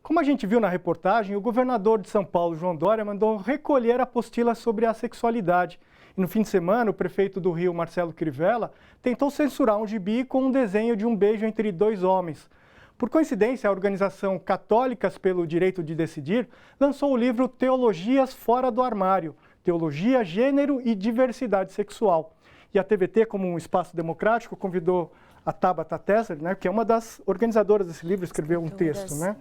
Como a gente viu na reportagem, o governador de São Paulo, João Dória, mandou recolher a apostila sobre a sexualidade. E no fim de semana, o prefeito do Rio, Marcelo Crivella, tentou censurar um gibi com um desenho de um beijo entre dois homens. Por coincidência, a organização Católicas pelo Direito de Decidir lançou o livro Teologias Fora do Armário, Teologia, Gênero e Diversidade Sexual. E a TVT, como um espaço democrático, convidou a Tabata Tesser, né, que é uma das organizadoras desse livro, escreveu um texto, né?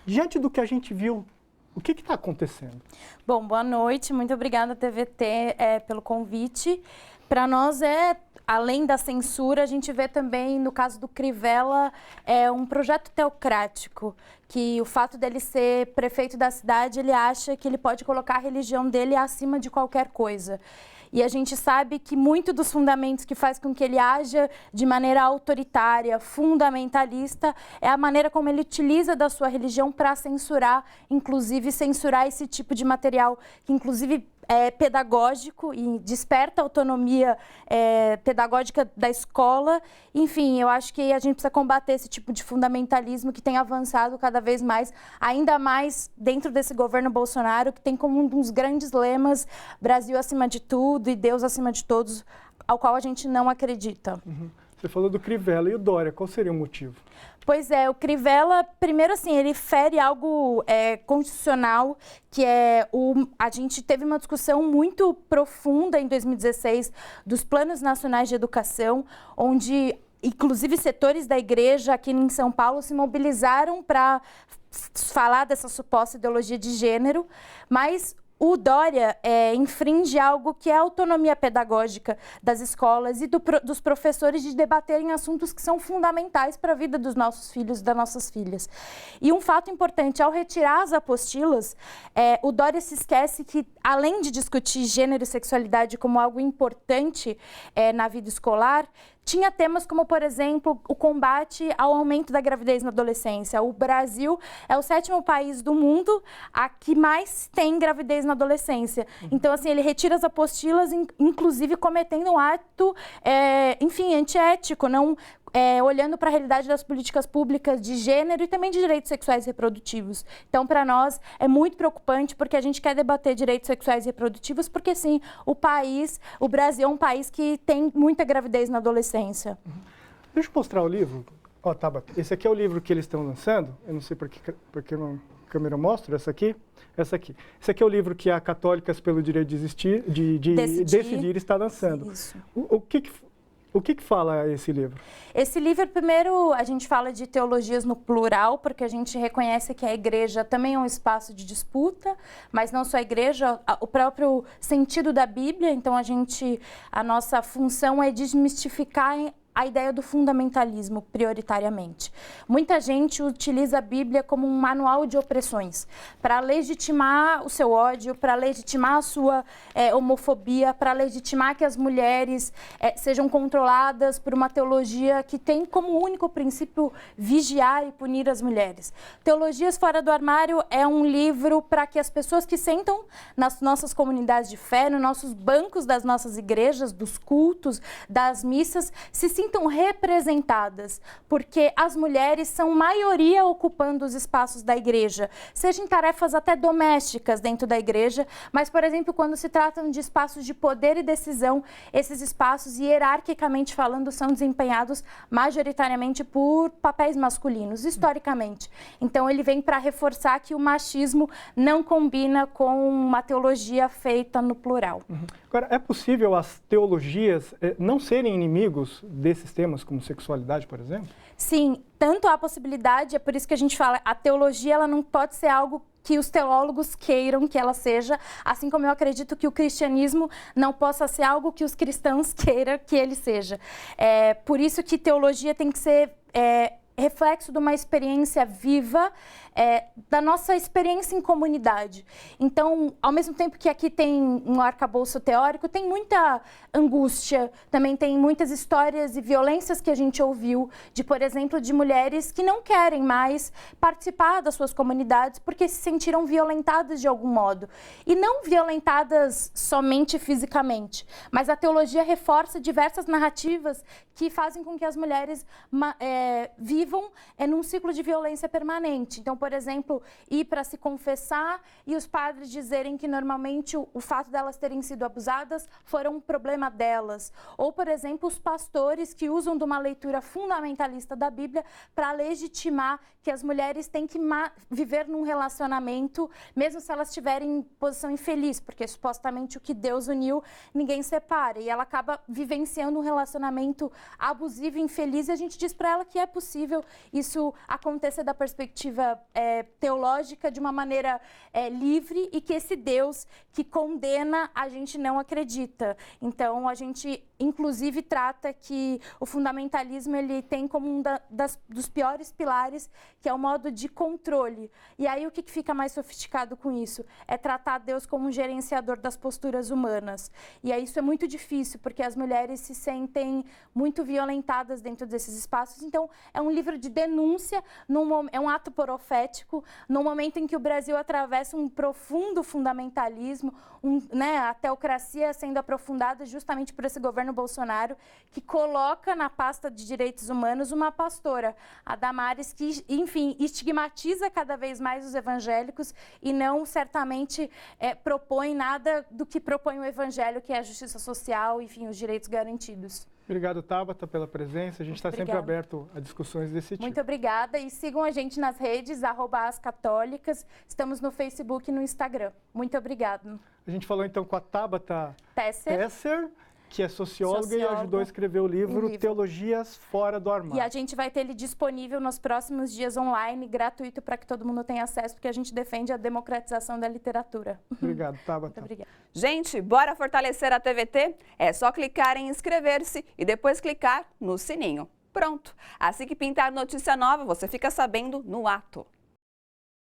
Diante do que a gente viu, o que está acontecendo? Bom, boa noite, muito obrigada, TVT, pelo convite. Para nós, além da censura, a gente vê também, no caso do Crivella, um projeto teocrático, que o fato dele ser prefeito da cidade, ele acha que ele pode colocar a religião dele acima de qualquer coisa. E a gente sabe que muito dos fundamentos que faz com que ele haja de maneira autoritária, fundamentalista, é a maneira como ele utiliza da sua religião para censurar, inclusive censurar esse tipo de material, que inclusive é pedagógico e desperta a autonomia pedagógica da escola. Enfim, eu acho que a gente precisa combater esse tipo de fundamentalismo que tem avançado cada vez mais, ainda mais dentro desse governo Bolsonaro, que tem como um dos grandes lemas Brasil acima de tudo e Deus acima de todos, ao qual a gente não acredita. Uhum. Você falou do Crivella e o Dória, qual seria o motivo? Pois é, o Crivella, primeiro assim, ele fere algo constitucional, que a gente teve uma discussão muito profunda em 2016 dos planos nacionais de educação, onde inclusive setores da igreja aqui em São Paulo se mobilizaram para falar dessa suposta ideologia de gênero, mas o Dória infringe algo que é a autonomia pedagógica das escolas e dos professores de debaterem assuntos que são fundamentais para a vida dos nossos filhos e das nossas filhas. E um fato importante, ao retirar as apostilas, o Dória se esquece que, além de discutir gênero e sexualidade como algo importante na vida escolar, tinha temas como, por exemplo, o combate ao aumento da gravidez na adolescência. O Brasil é o 7º país do mundo a que mais tem gravidez na adolescência. Então, assim, ele retira as apostilas, inclusive cometendo um ato, enfim, antiético, não olhando para a realidade das políticas públicas de gênero e também de direitos sexuais e reprodutivos. Então, para nós, é muito preocupante porque a gente quer debater direitos sexuais e reprodutivos porque, sim, o Brasil é um país que tem muita gravidez na adolescência. Deixa eu mostrar o livro. Ó, Tabata, esse aqui é o livro que eles estão lançando. Eu não sei porque a câmera mostra. Essa aqui. Esse aqui é o livro que a Católicas pelo Direito de Decidir está lançando. Isso. O que fala esse livro? Esse livro, primeiro, a gente fala de teologias no plural, porque a gente reconhece que a igreja também é um espaço de disputa, mas não só a igreja, o próprio sentido da Bíblia. Então, a nossa função é desmistificar a ideia do fundamentalismo, prioritariamente. Muita gente utiliza a Bíblia como um manual de opressões, para legitimar o seu ódio, para legitimar a sua homofobia, para legitimar que as mulheres sejam controladas por uma teologia que tem como único princípio vigiar e punir as mulheres. Teologias Fora do Armário é um livro para que as pessoas que sentam nas nossas comunidades de fé, nos nossos bancos das nossas igrejas, dos cultos, das missas, se sintam representadas, porque as mulheres são maioria ocupando os espaços da igreja, seja em tarefas até domésticas dentro da igreja, mas, por exemplo, quando se tratam de espaços de poder e decisão, esses espaços, hierarquicamente falando, são desempenhados majoritariamente por papéis masculinos, historicamente. Então, ele vem para reforçar que o machismo não combina com uma teologia feita no plural. Agora, é possível as teologias não serem inimigos desses temas, como sexualidade, por exemplo? Sim, tanto há possibilidade, é por isso que a gente fala, a teologia ela não pode ser algo que os teólogos queiram que ela seja, assim como eu acredito que o cristianismo não possa ser algo que os cristãos queiram que ele seja. Por isso que teologia tem que ser reflexo de uma experiência viva, da nossa experiência em comunidade. Então, ao mesmo tempo que aqui tem um arcabouço teórico, tem muita angústia, também tem muitas histórias e violências que a gente ouviu, de, por exemplo, de mulheres que não querem mais participar das suas comunidades porque se sentiram violentadas de algum modo. E não violentadas somente fisicamente, mas a teologia reforça diversas narrativas que fazem com que as mulheres vivam vivam num ciclo de violência permanente. Então, por exemplo, ir para se confessar e os padres dizerem que normalmente o fato delas terem sido abusadas foram um problema delas. Ou, por exemplo, os pastores que usam de uma leitura fundamentalista da Bíblia para legitimar que as mulheres têm que viver num relacionamento, mesmo se elas estiverem em posição infeliz, porque supostamente o que Deus uniu, ninguém separa. E ela acaba vivenciando um relacionamento abusivo e infeliz, e a gente diz para ela que é possível isso acontecer da perspectiva teológica de uma maneira livre, e que esse Deus que condena a gente não acredita. Então, a gente, inclusive, trata que o fundamentalismo ele tem como um dos piores pilares, que é o modo de controle. E aí, o que fica mais sofisticado com isso? É tratar Deus como um gerenciador das posturas humanas. E aí, isso é muito difícil, porque as mulheres se sentem muito violentadas dentro desses espaços. Então, é um livro de denúncia, é um ato profético, no momento em que o Brasil atravessa um profundo fundamentalismo, a teocracia sendo aprofundada justamente por esse governo Bolsonaro, que coloca na pasta de direitos humanos uma pastora, a Damares, que, enfim, estigmatiza cada vez mais os evangélicos e não certamente propõe nada do que propõe o evangelho, que é a justiça social, enfim, os direitos garantidos. Obrigado, Tabata, pela presença. A gente está sempre aberto a discussões desse tipo. Muito obrigada. E sigam a gente nas redes, @ascatólicas. Estamos no Facebook e no Instagram. Muito obrigada. A gente falou então com a Tabata Tesser, que é socióloga e ajudou a escrever o livro Teologias Fora do Armário. E a gente vai ter ele disponível nos próximos dias online, gratuito, para que todo mundo tenha acesso, porque a gente defende a democratização da literatura. Obrigado, Tabata. Muito obrigada. Gente, bora fortalecer a TVT? É só clicar em inscrever-se e depois clicar no sininho. Pronto! Assim que pintar notícia nova, você fica sabendo no ato.